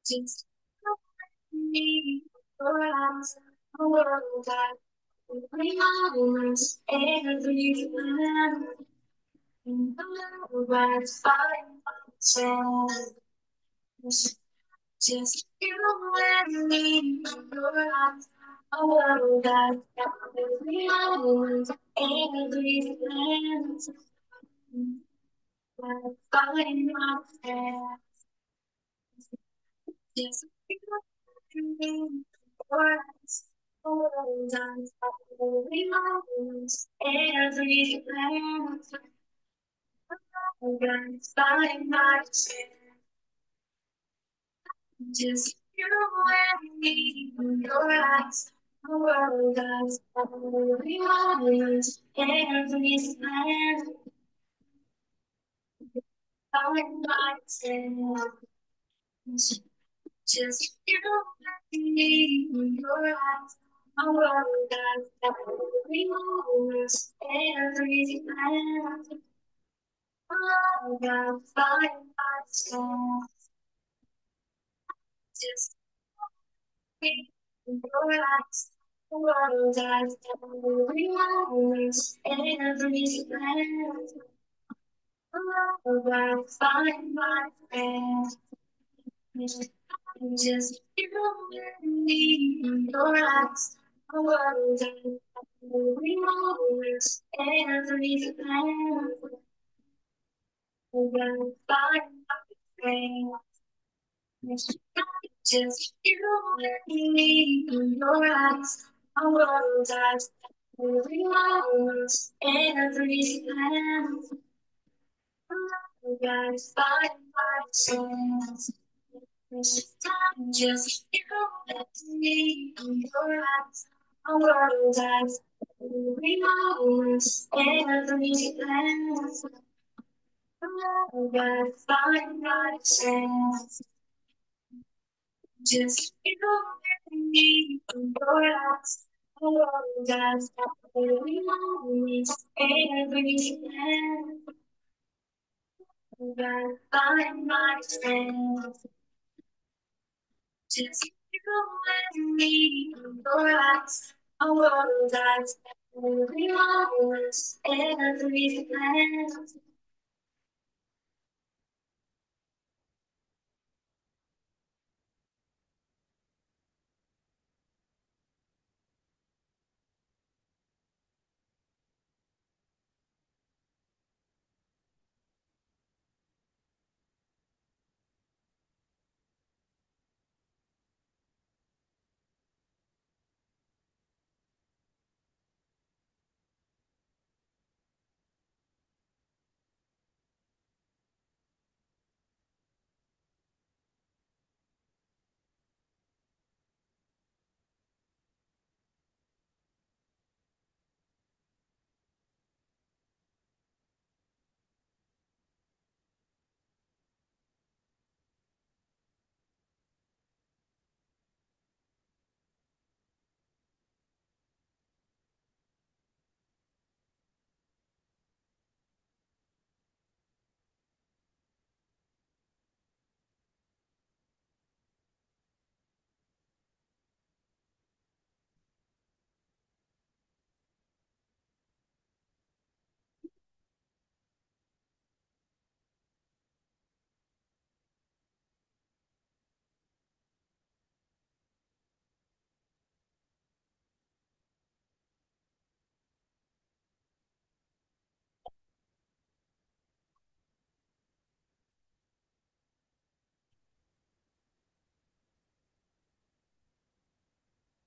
Just me, your eyes, a world that remembers every plan. In the world, find myself. Just you and me, your eyes, a world that remembers every plan. Find myself. Just you and me, your eyes, a world that remembers every plan. Find myself. Just you and me, your eyes, the world that's only ours. Every plan, find myself. Just you and me, your eyes, the world that's only ours. Every plan, find myself. Just me, your eyes, the world that's only ours. Every plan. I'll find my friend. Just you and me, your eyes, a world that remembers every plan. I'll find my friend. Just you and me, your eyes, a world that remembers every plan. I'll find myself. Just you and me, your eyes, a world that remembers every glance. I'll find myself. Just you and me, your eyes, a world that remembers every glance. I'll find myself. Just you and me, your eyes, a world that's every hours, every plan.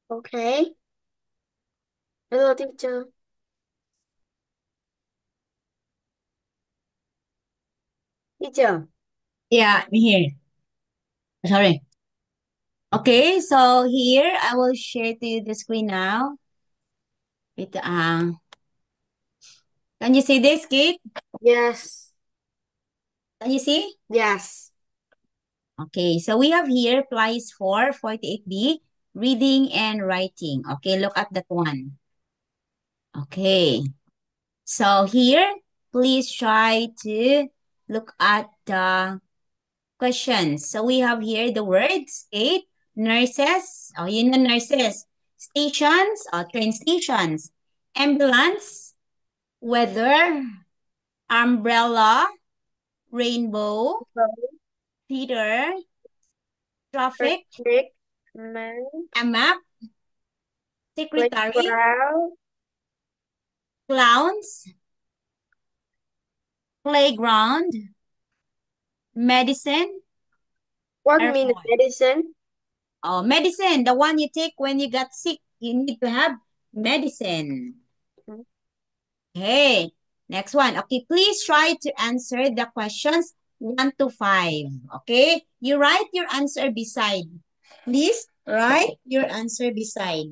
Okay. Hello, teacher. Teacher. Yeah, I'm here. Sorry. Okay, so here I will share to you the screen now. It, can you see this, kid? Yes. Can you see? Yes. Okay, so we have here plies for 48B, reading and writing. Okay, look at that one. Okay. So here, please try to look at the questions. So we have here the words, eight, nurses, oh, you know nurses, stations, train stations, ambulance, weather, umbrella, rainbow, Okay. theater, traffic, Earthquake. Man. a map, secretary, Playground. clowns, playground, medicine, What mean airport. medicine? Oh, medicine, the one you take when you got sick. You need to have medicine. Okay, next one. Okay, please try to answer the questions 1 to 5. Okay, you write your answer beside. Please write your answer beside.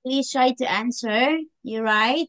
Please try to answer. You write.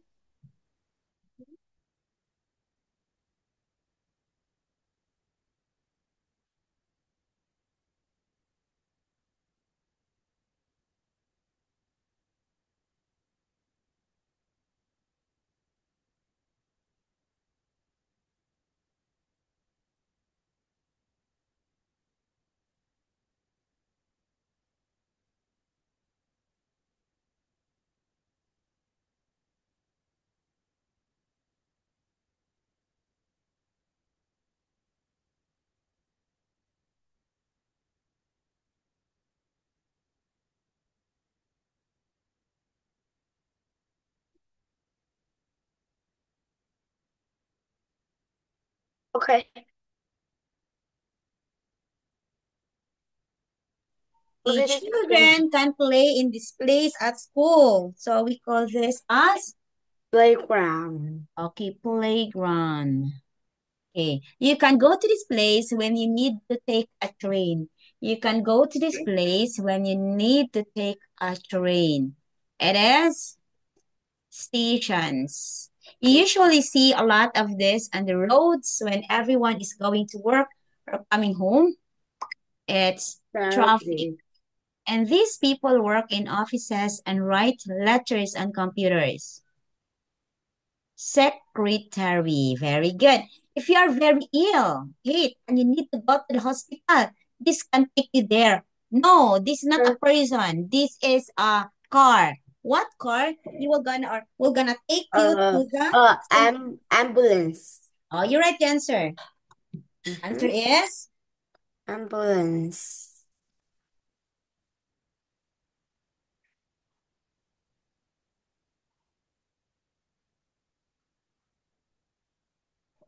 Okay. The Okay, this is children can play in displays at school. So we call this as, playground. okay, playground. Okay, you can go to this place when you need to take a train. You can go to this place when you need to take a train. It is stations. You Okay. usually see a lot of this on the roads when everyone is going to work or coming home. It's traffic. Traffic. And these people work in offices and write letters on computers. Secretary. Very good. If you are very ill, hate, and you need to go to the hospital, this can take you there. No, this is not a person. This is a car. What car? You will gonna or we're gonna take you to the Ambulance. oh, you right answer. Answer Mhm. is Ambulance.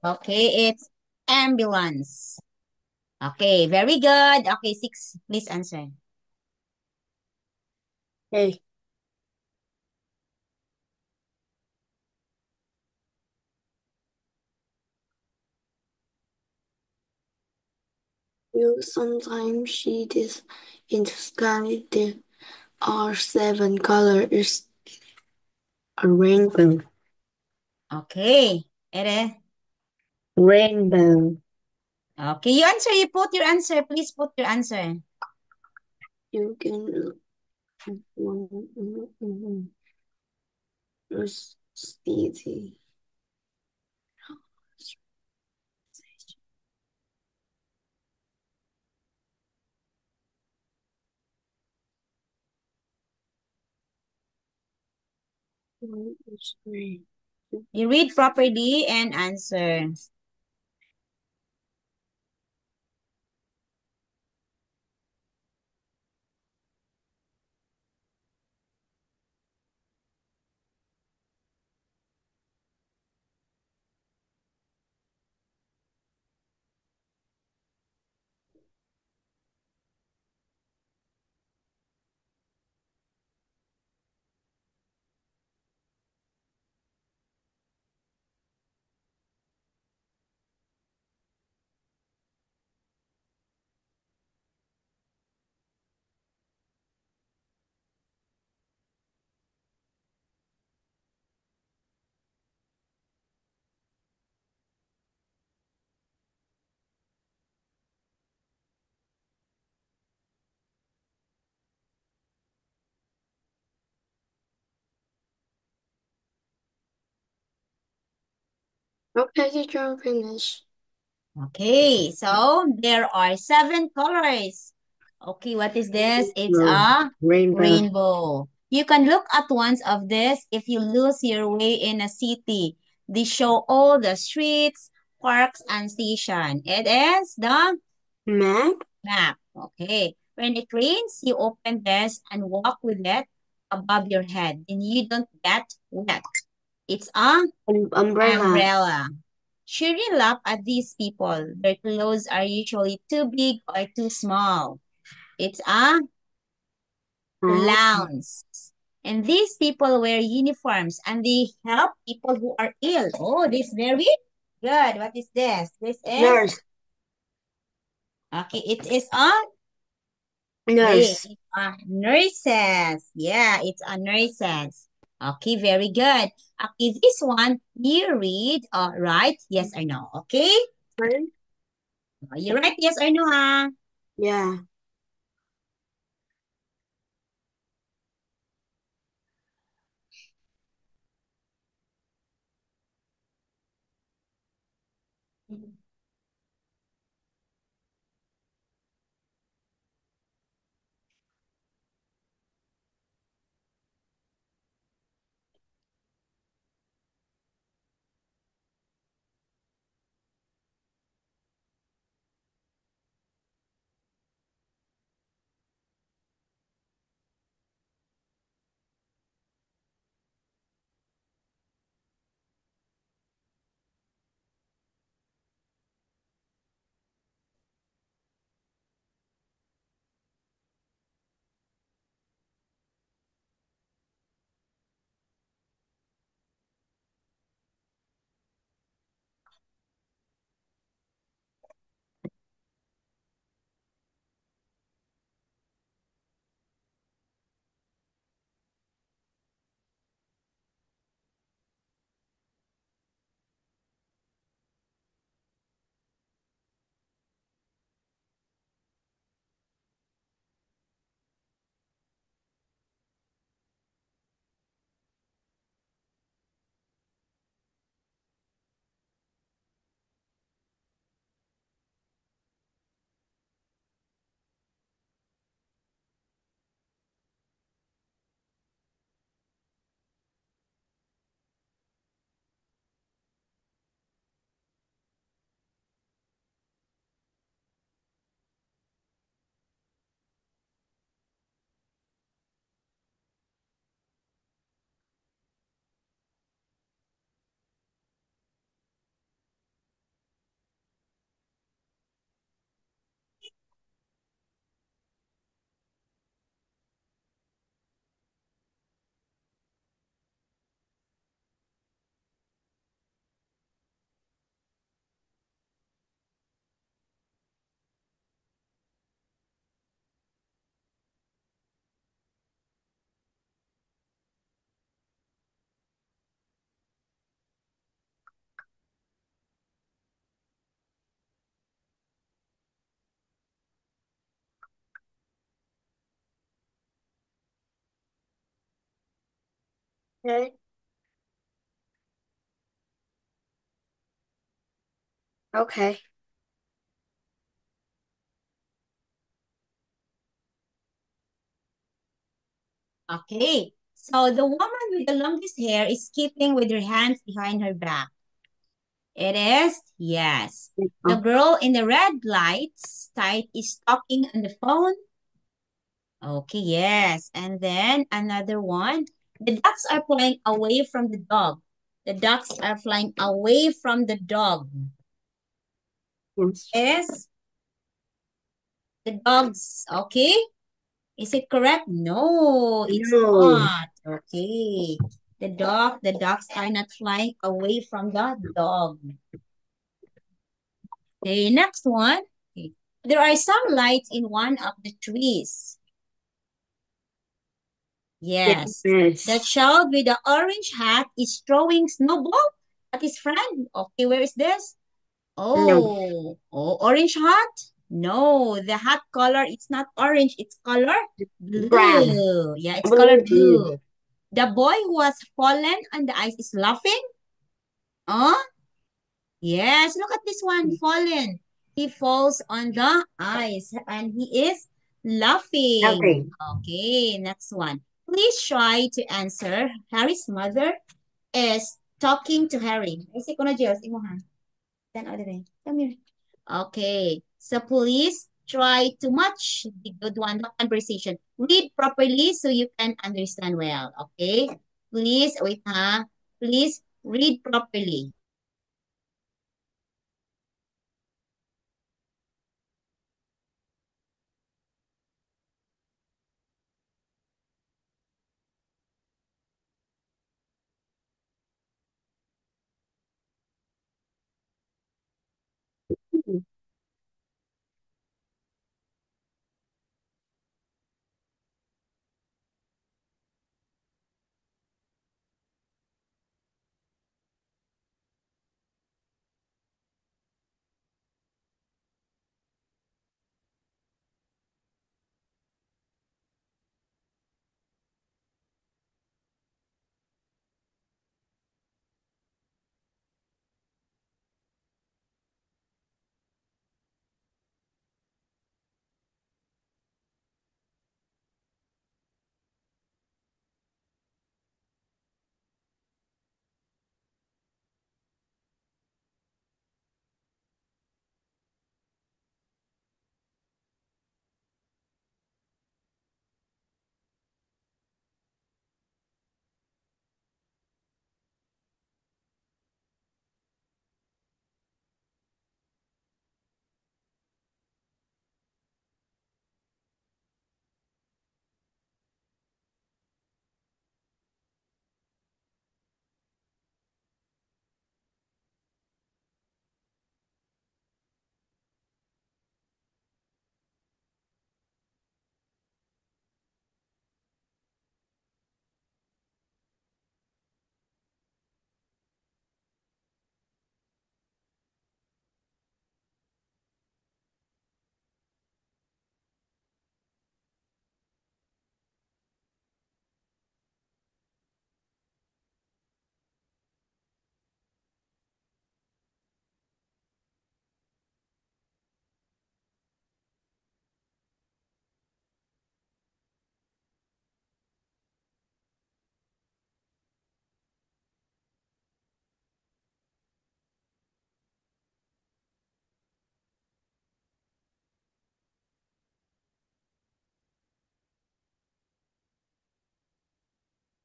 okay, it's ambulance. Okay, very good. Okay, six. Please answer. Okay. You sometimes see this in the sky. There are seven colors. A rainbow. Okay. Ere. Rainbow. Okay, you answer. You put your answer. Please put your answer. You can see the screen. You read properly and answer. Okay, teacher, I'm finished. Okay, so there are seven colors. Okay, what is this? It's No. a Rainbow. rainbow. You can look at one of this if you lose your way in a city. They show all the streets, parks, and station. It is the Map. map. Okay. When it rains, you open this and walk with it above your head, and you don't get wet. It's a Umbrella. umbrella. Shuri laugh at these people. Their clothes are usually too big or too small. It's a Hat. clowns. And these people wear uniforms and they help people who are ill. Oh, this very good. What is this? This is Nurse. okay. It is a okay. Nurse. It's a nurses. Yeah, it's a nurses. Okay, very good. Okay, this one you read. Right? Yes or no? Okay. Right? You right? Yes or no? Huh? Yeah. Okay. Okay. Okay. So the woman with the longest hair is skipping with her hands behind her back. It is? Yes. The Oh, girl in the red lights tight is talking on the phone. Okay, yes. And then another one. The ducks are flying away from the dog. The ducks are flying away from the dog. yes. Yes, the dogs. Okay. Is it correct? No, it's No. not. Okay. The dogs are not flying away from the dog. Okay, next one. Okay. There are some lights in one of the trees. Yes. The Yes. child with the orange hat is throwing snowball at his friend. Okay, where is this? No. Orange hat? No, the hat color, it's not orange, it's color Brown. blue. Yeah, it's color Blue. blue. The boy who has fallen on the ice is laughing. Huh? Yes, look at this one, fallen. He falls on the ice and he is laughing. Okay. Okay, next one. Please try to answer. Harry's mother is talking to Harry. Ay, si Kuno Jels, imo ha. Then other way. Come here. Okay, so please try to match the good one, the conversation. Read properly so you can understand well. Okay, please, wait ha. Please read properly.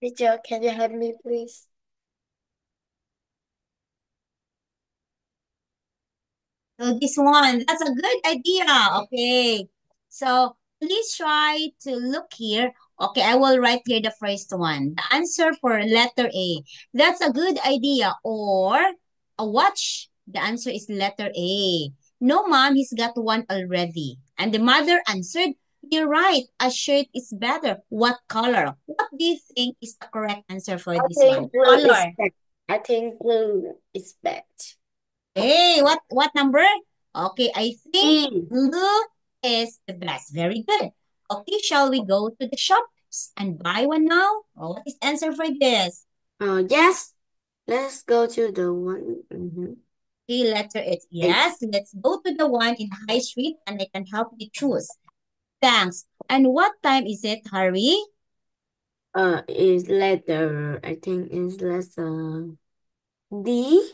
Teacher, can you help me, please? So this one, that's a good idea. Okay. So please try to look here. Okay, I will write here the first one. The answer for letter A. That's a good idea. Or a watch. The answer is letter A. No, mom, he's got one already. And the mother answered, you're right. A shirt is better. What color? What do you think is the correct answer for I this one? think blue is Color. best. I think blue is best. Hey, what number? Okay, I think E. blue is the best. Very good. Okay, shall we go to the shops and buy one now? Oh, what is the answer for this? Yes. Let's go to the one. Okay, letter it. Eight. Yes, let's go to the one in High Street and I can help you choose. Thanks. And what time is it, Harry? Is letter. I think is letter D.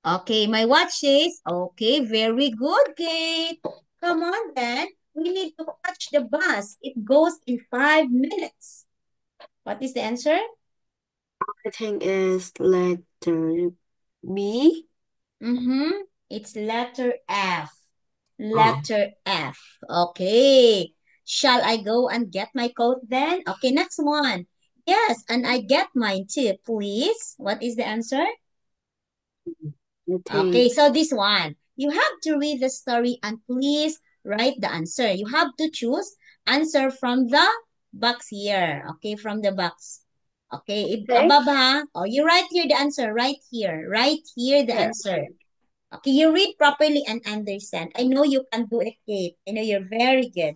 Okay, my watch says, okay, very good, Kate. Come on then. We need to catch the bus. It goes in 5 minutes. What is the answer? I think is letter B. Mm-hmm. It's letter F. Oh, Letter F. Okay. Shall I go and get my coat then? Okay, next one. Yes, and I get mine too, please. What is the answer? I Okay, think so this one. You have to read the story and please write the answer. You have to choose answer from the box here. Okay, from the box. Okay, okay. above ha. Oh, you write here the answer right here. Right here the Yeah. answer. Okay, you read properly and understand. I know you can do it, Kate. I know you're very good.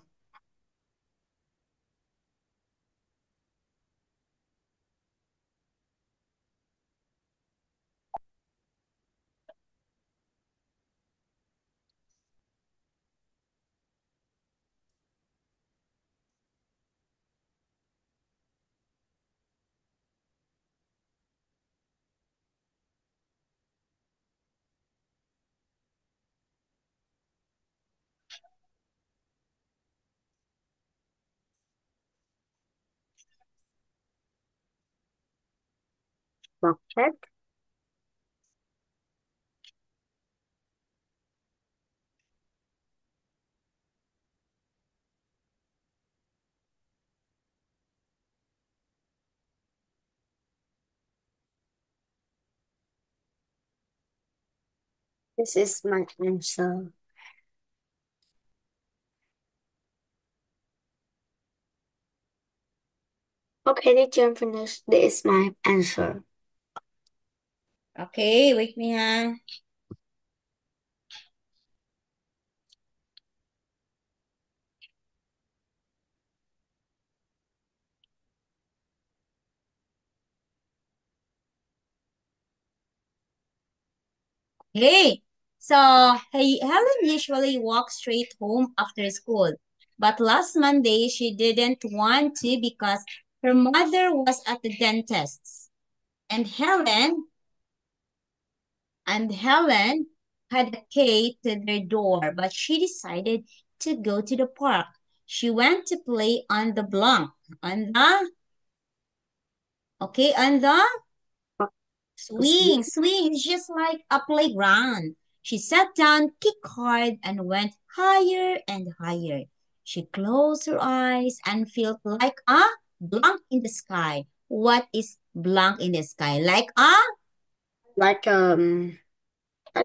Bucket. This is my answer. Okay, did you finish? This is my answer. Okay, wait me ha. Hey, so hey, Helen usually walks straight home after school, but last Monday she didn't want to because her mother was at the dentist's, and Helen had a key to their door, but she decided to go to the park. She went to play on the blank, on the on the swing, swing, it's just like a playground. She sat down, kicked hard, and went higher and higher. She closed her eyes and felt like a blank in the sky. What is blank in the sky? Like a Like I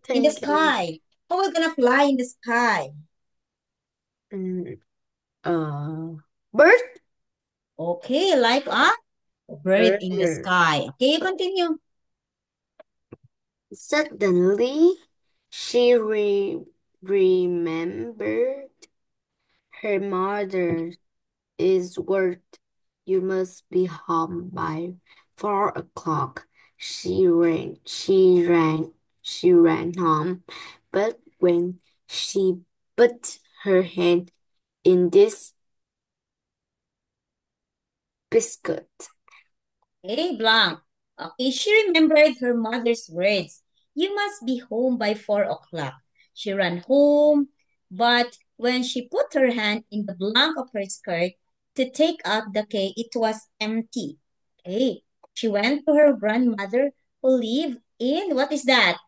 in the think sky. How are we gonna fly in the sky? um, uh bird. Okay, like a bird in the Bird. sky. Okay, continue. Suddenly, she remembered her mother is word. You must be home by 4 o'clock. She ran home, but when she put her hand in this biscuit, Okay, blank. Okay, she remembered her mother's words. You must be home by 4 o'clock. She ran home, but when she put her hand in the blank of her skirt to take out the key, it was empty. Okay, she went to her grandmother who lived in, what is that?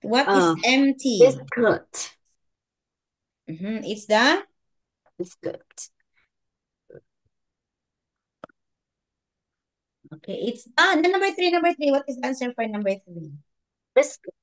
What is uh, empty? biscuit, It's the, biscuit, okay, it's, the number three. What is the answer for number three? biscuit.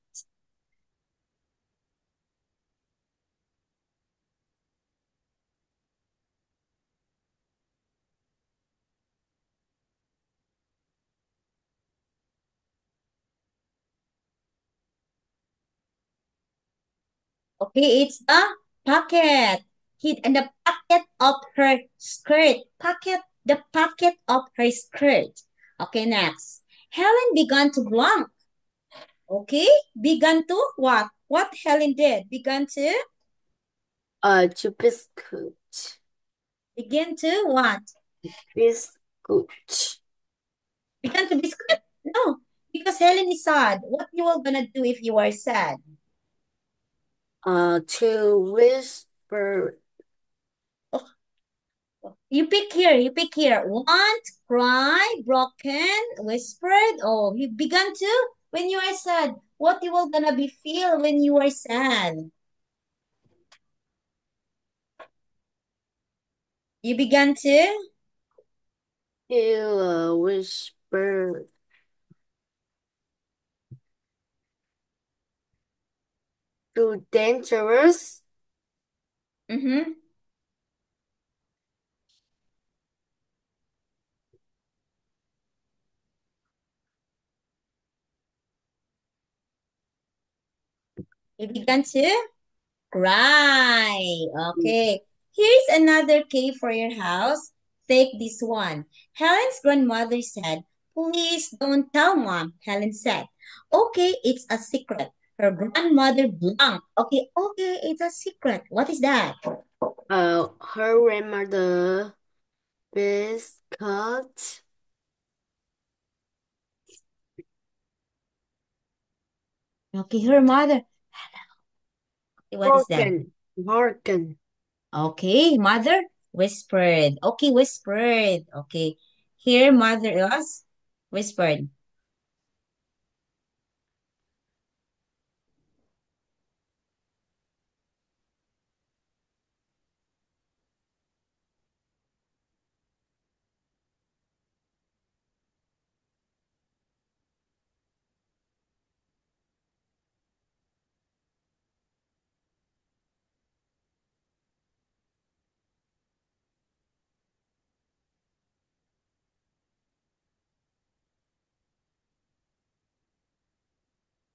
Okay, it's a pocket. Hid in the pocket of her skirt. Pocket, the pocket of her skirt. Okay, next. Helen began to blank. Okay, began to what? What Helen did? Began to To biscuit, begin to what? biscuit. Began to biscuit? No, because Helen is sad. What you are gonna do if you are sad? To whisper. Oh, you pick here. You pick here. Want, cry, broken, whispered. Oh, you began to when you are sad. What you will gonna be feel when you are sad? You began to. To whisper too dangerous. Mm-hmm. You began to cry. Okay. Here's another key for your house. Take this one. Helen's grandmother said, "Please don't tell mom," Helen said. Okay, it's a secret. Her grandmother blunked. Okay, okay, it's a secret. What is that? Her grandmother biscuit Okay, her mother. What is that? broken. Marken. Okay, mother whispered. Okay, whispered. Okay. Here, mother was whispered.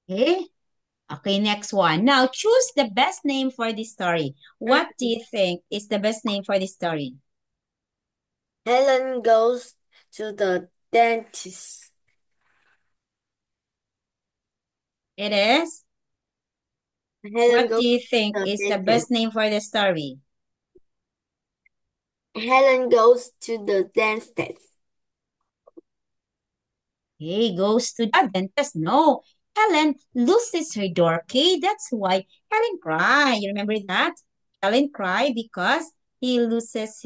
Okay. Okay, next one. Now choose the best name for this story. What do you think is the best name for this story? Helen goes to the dentist. It is. Helen What do goes you to think the is the best dentist. name for the story? Helen goes to the dentist. Hey, goes to the dentist. No, Helen loses her door key. That's why Helen cry. You remember that? Helen cry because he loses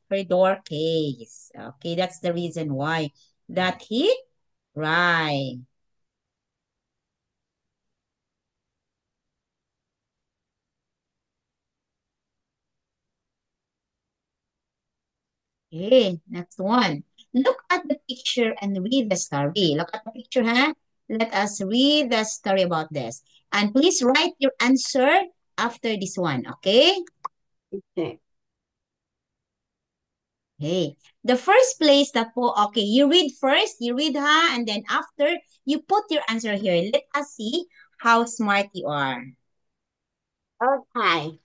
her door case. Okay, that's the reason why that he cry. Okay, next one. Look at the picture and read the story. Look at the picture, huh? Let us read the story about this. And please write your answer after this one, okay? Okay. Okay. The first place that okay, you read first, you read, huh? And then after, you put your answer here. Let us see how smart you are. Okay.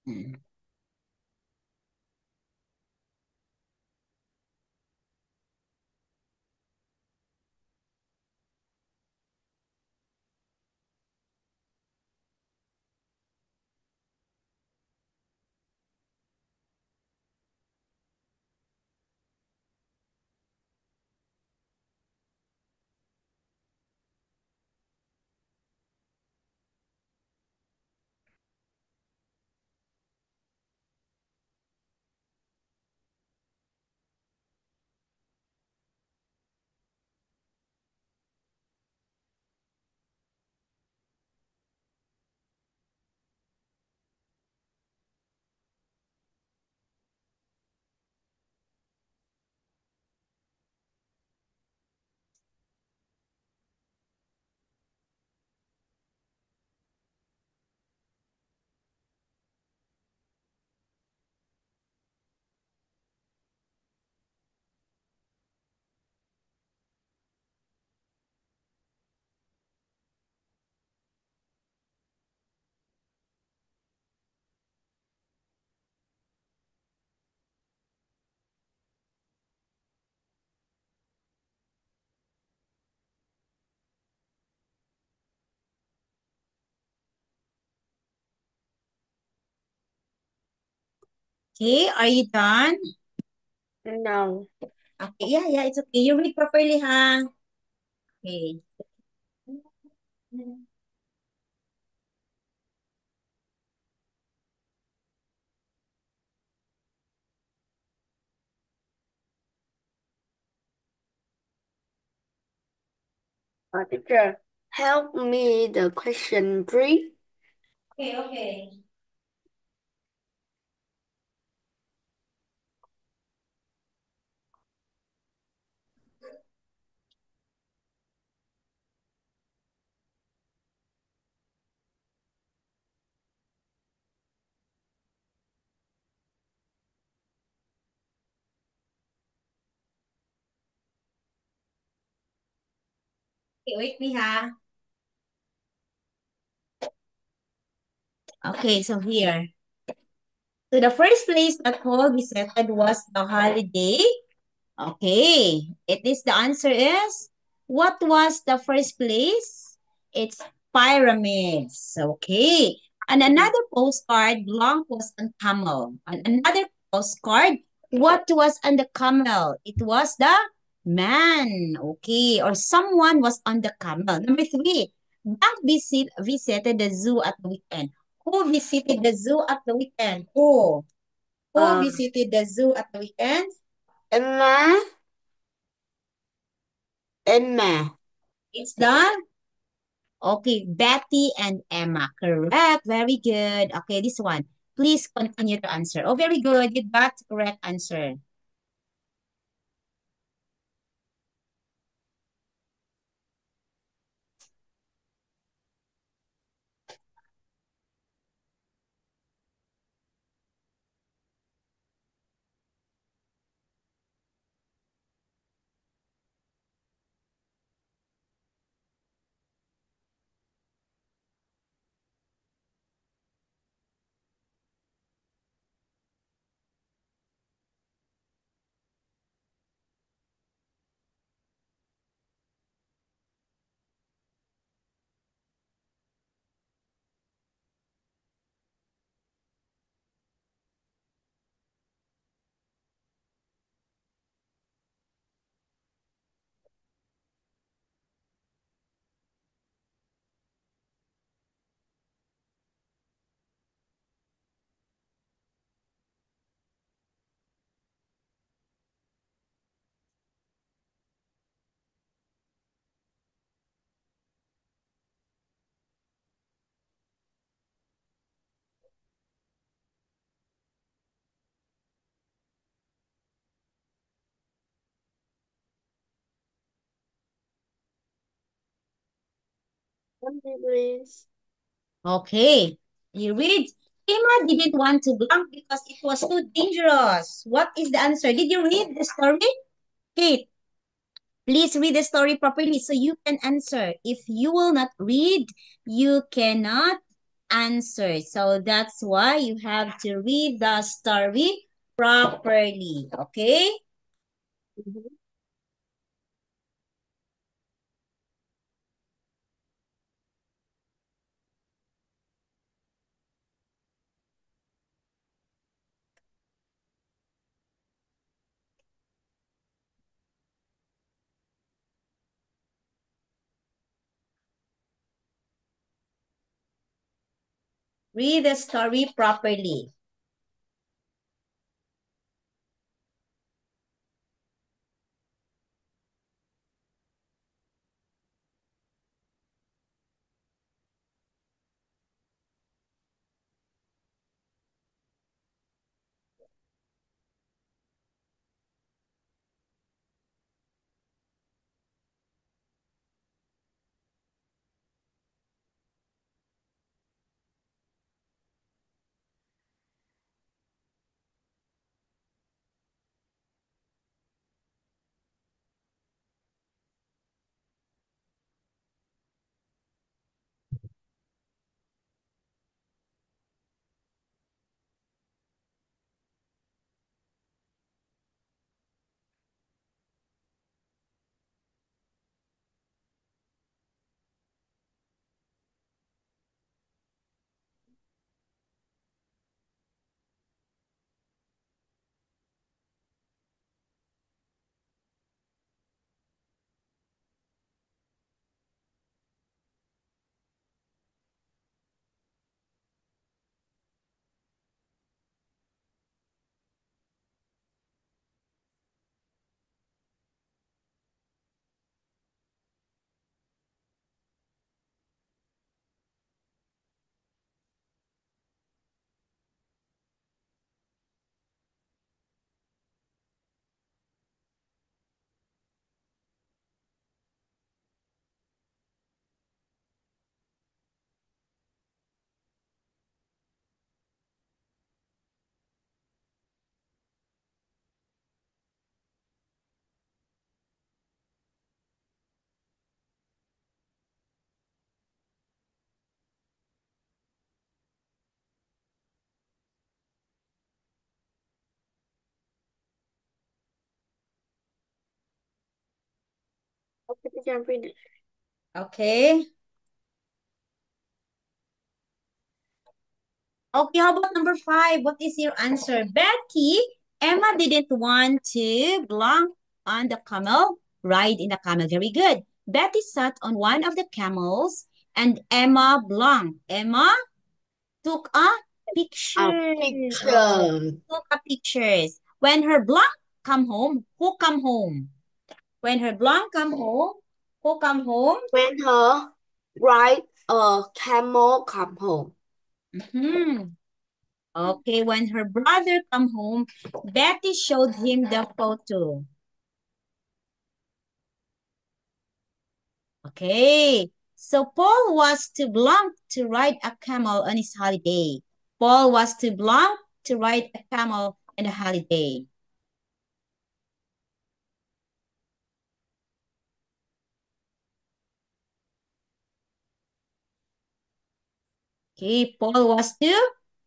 Hmm. Okay, are you done? No. Okay, yeah, yeah, it's okay. You read properly, huh? Okay. Teacher, help me the question 3. Okay, okay. Okay, wait me, ha? Okay, so here. So the first place that Paul visited was the holiday. Okay, it is the answer is what was the first place? It's pyramids. Okay. And another postcard, Blanc was on camel. And another postcard, what was on the camel? It was the man. Okay. Or someone was on the camel. Number three, Blanc visited the zoo at the weekend. Who visited the zoo at the weekend? Who? Who Uh, visited the zoo at the weekend? Emma. Emma. It's the Okay, Betty and Emma. Correct. Very good. Okay, this one. Please continue to answer. Oh, very good. You got the correct answer. Help me, please. Okay. You read. Emma didn't want to blank because it was too dangerous. What is the answer? Did you read the story? Kate, please read the story properly so you can answer. If you will not read, you cannot answer. So that's why you have to read the story properly. Okay? Mhm. Read the story properly. Okay. Okay, how about number 5? What is your answer? Betty, Emma didn't want to belong on the camel, ride in the camel. Very good. Betty sat on one of the camels and Emma belonged. Emma took a A picture. Oh, picture. took a pictures. When her blonde come home, who come home? When her blonde come home, who come home? When her ride a camel come home. Mhm. Okay, when her brother come home, Betty showed him the photo. Okay, so Paul was too blunt to ride a camel on his holiday. Paul was too blunt to ride a camel on a holiday. Okay, Paul was too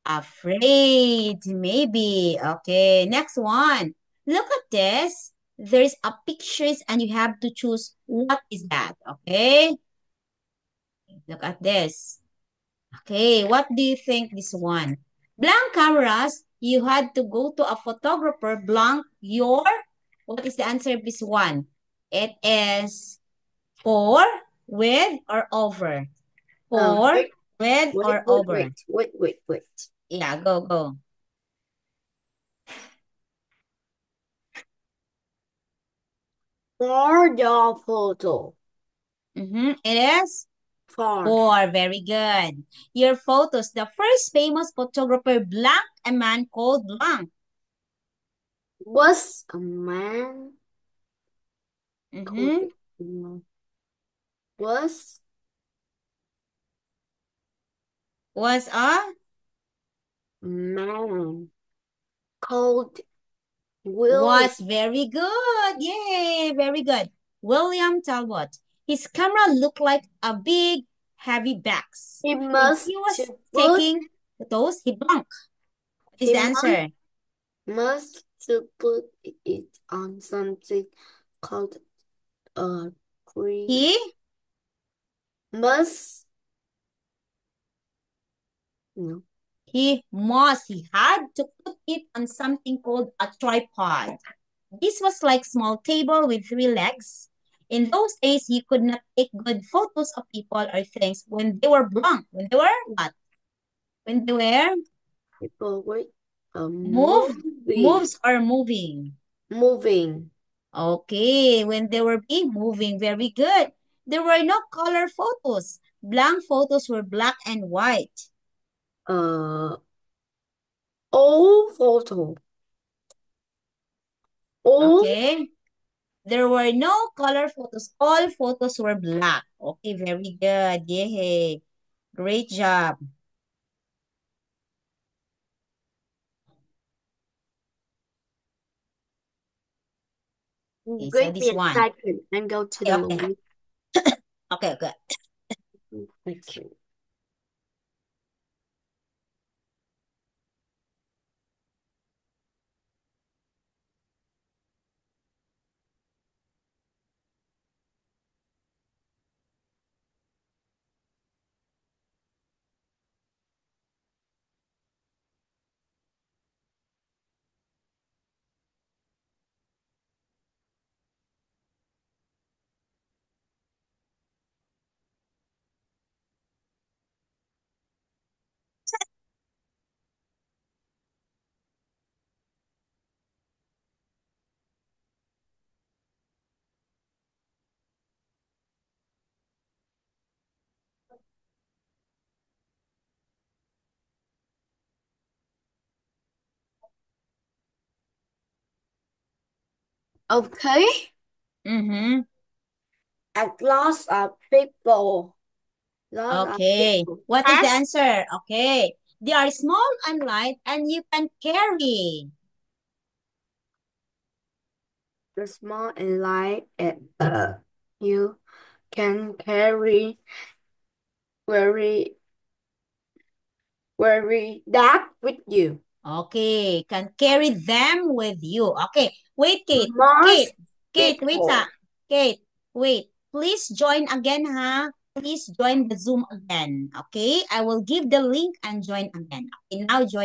afraid, maybe. Okay, next one. Look at this. There's a pictures and you have to choose what is that. Okay, look at this. Okay, what do you think this one? Blank cameras, you had to go to a photographer, blank your, what is the answer of this one? It is for, with, or over. For, Wait, with, wait, or wait, over. wait, wait, wait, wait. Yeah, go, go. For your photo. It is For for, very good. Your photos, the first famous photographer, blank, a man called blank. was a man called Mm-hmm. was Was a man called William. Was very good. Yay, very good. William Talbot. His camera looked like a big, heavy box. He When must he to was put taking photos, he blinked. What is he the answer? must to put it on something called a tree. He Must no. he had to put it on something called a tripod. This was like small table with 3 legs. In those days, you could not take good photos of people or things when they were blank. When they were what? When they were People wait a move, movie moves or moving. moving. Okay, when they were being moving, very good. There were no color photos. Blank photos were black and white. Uh, old photo. Old Okay, there were no color photos. All photos were black. Okay, very good. Yay, great job. Okay, so Give me this a one. second and go to Okay, the okay, list. okay, good. Okay. Okay. Mm-hmm. At lots of people. Lots of Okay, people. what is the Has answer? Okay, they are small and light and you can carry. the small and light and you can carry very very that with you. Okay, can carry them with you. Okay, wait, Kate. Most Kate, wait, people. Kate, wait. Please join again, ha? Please join the Zoom again. Okay? I will give the link and join again. Okay, now join